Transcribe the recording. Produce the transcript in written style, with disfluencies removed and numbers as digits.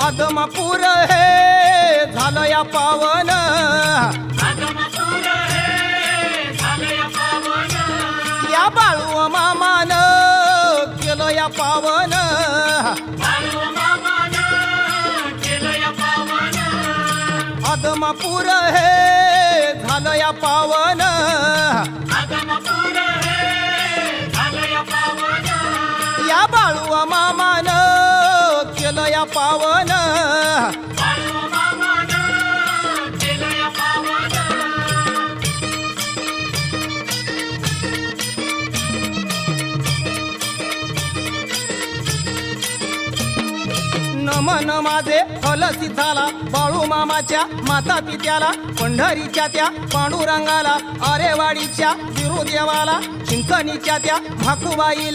आदमापूर हे झालं या पावन, या बाळू मामान केलं या पावन, आदमापूर हे झालं या पावन, या बाळू मामान केलं या पावन. नमन माझे हलसी झाला बाळू मामाच्या माता पित्याला, पंढरीच्या त्या पांडुरंगाला, आरेवाडीच्या बिरुदेवाला, चिंचणीच्या त्या भाकुबाईला.